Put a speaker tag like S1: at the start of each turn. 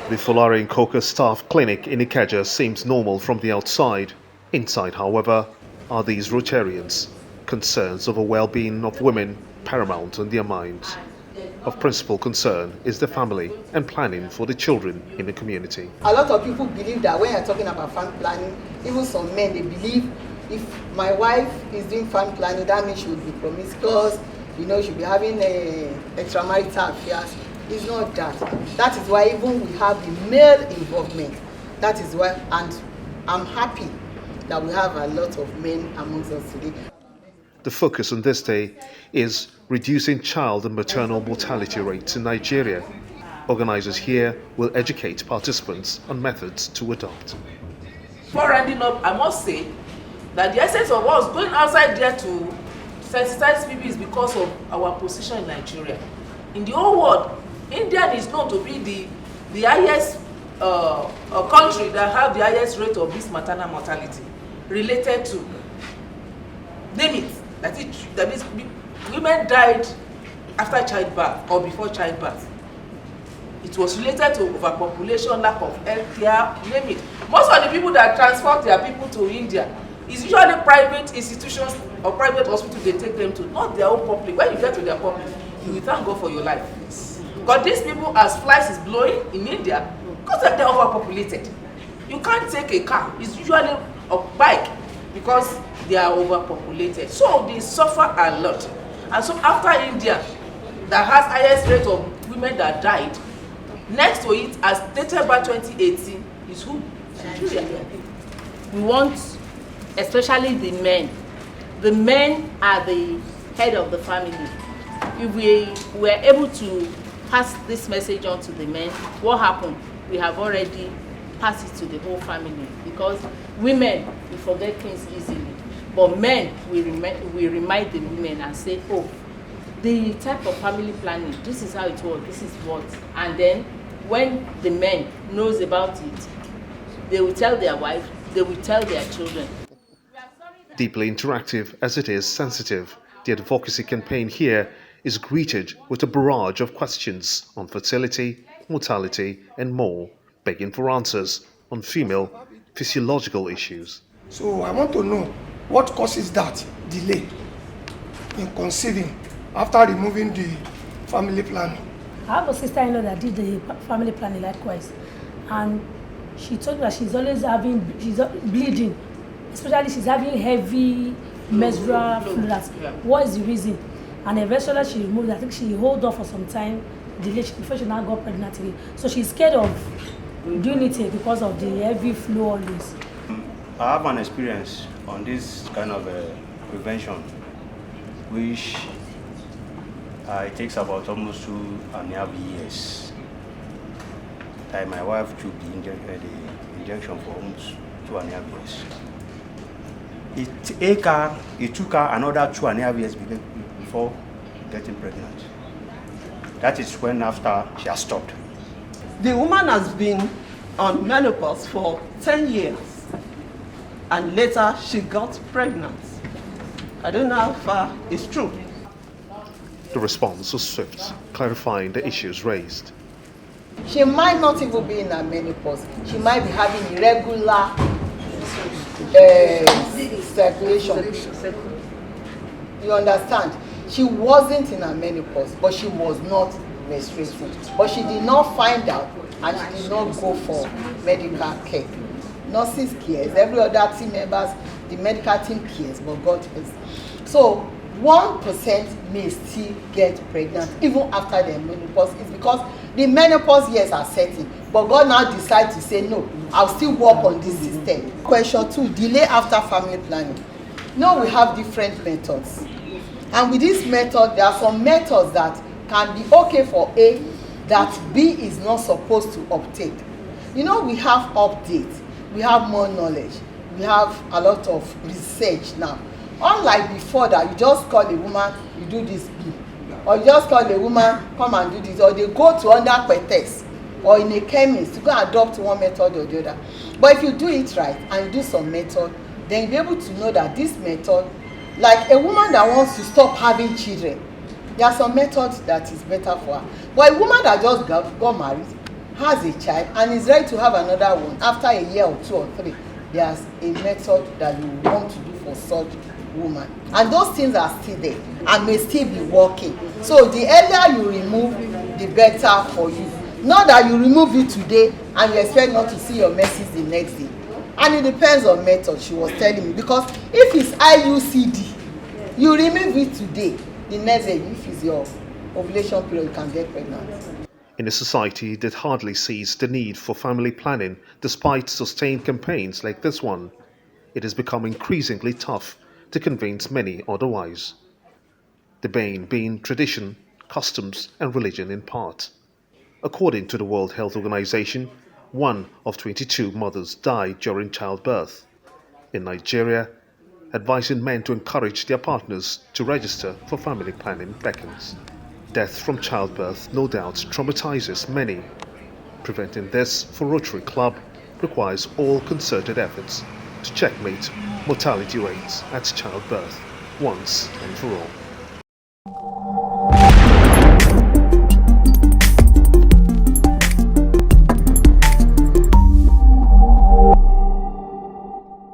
S1: The Fulari and Coca staff clinic in Ikeja seems normal from the outside. Inside, however, are these Rotarians. Concerns over well-being of women paramount in their minds. Of principal concern is the family and planning for the children in the community.
S2: A lot of people believe that when you're talking about family planning, even some men, they believe if my wife is doing family planning, that means she would be promiscuous, she'll be having extramarital affairs. It's not that. That is why even we have the male involvement. That is why, and I'm happy that we have a lot of men amongst us today.
S1: The focus on this day is reducing child and maternal mortality rates in Nigeria. Organizers here will educate participants on methods to adopt.
S3: Before ending up, I must say that the essence of us going outside there to sensitize people is because of our position in Nigeria. In the whole world, India is known to be the highest country that have the highest rate of this maternal mortality related to limits. That is, women died after childbirth or before childbirth. It was related to overpopulation, lack of health care, name it. Most of the people that transport their people to India is usually private institutions or private hospitals they take them to, not their own public. When you get to their public, you will thank God for your life. But these people, as flies is blowing in India, because they're overpopulated. You can't take a car, it's usually a bike, because they are overpopulated. So they suffer a lot. And so after India, that has highest rate of women that died, next to it, as dated by 2018, is who? Nigeria.
S4: We want, especially the men. The men are the head of the family. If we were able to pass this message on to the men, what happened? We have already passed it to the whole family, because women, we forget things easily. But men, we remind the women and say, oh, the type of family planning, this is how it works, this is what. And then when the men knows about it, they will tell their wife, they will tell their children.
S1: Deeply interactive as it is sensitive, the advocacy campaign here is greeted with a barrage of questions on fertility, mortality, and more, begging for answers on female physiological issues.
S5: So I want to know what causes that delay in conceiving after removing the family planning.
S6: I have a sister-in-law that did the family planning likewise, and she told me that she's always she's bleeding, especially she's having heavy menstrual fluid. What is the reason? And eventually she removed it. I think she hold off for some time, delayed before she now got pregnant again. So she's scared of doing it because of the heavy flow on this.
S7: I have an experience on this kind of prevention, which it takes about almost 2.5 years. My wife took the injection for almost 2.5 years. It took her another 2.5 years before getting pregnant. That is when after she has stopped.
S8: The woman has been on menopause for 10 years and later she got pregnant. I don't know how far it's true.
S1: The response was swift, clarifying the issues raised.
S2: She might not even be in her menopause. She might be having irregular circulation. You understand? She wasn't in her menopause, but she was not menstruating. But she did not find out, and she did not go for medical care. Nurses cares, every other team members, the medical team cares, but God cares. So 1% may still get pregnant even after their menopause. It's because the menopause years are setting, but God now decides to say, no, I'll still work on this system. Question 2, delay after family planning. Now we have different methods. And with this method, there are some methods that can be okay for A, that B is not supposed to uptake. We have updates, we have more knowledge, we have a lot of research now. Unlike before that, you just call a woman, you do this B, or you just call a woman, come and do this, or they go to under pretext, or in a chemist to go adopt one method or the other. But if you do it right and you do some method, then you'll be able to know that this method, like a woman that wants to stop having children, there are some methods that is better for her. But a woman that just got married has a child and is ready to have another one after a year or 2 or 3, there's a method that you want to do for such woman, and those things are still there and may still be working. So the earlier you remove, the better for you. Not that you remove it today and you expect not to see your menses the next day. And it depends on method, she was telling me, because if it's IUCD, you remove it today, the next day, if it's your ovulation period, you can get pregnant.
S1: In a society that hardly sees the need for family planning despite sustained campaigns like this one, it has become increasingly tough to convince many otherwise. The bane being tradition, customs, and religion in part. According to the World Health Organization, 1 of 22 mothers died during childbirth. In Nigeria, advising men to encourage their partners to register for family planning beckons. Death from childbirth no doubt traumatizes many. Preventing this for Rotary Club requires all concerted efforts to checkmate mortality rates at childbirth once and for all.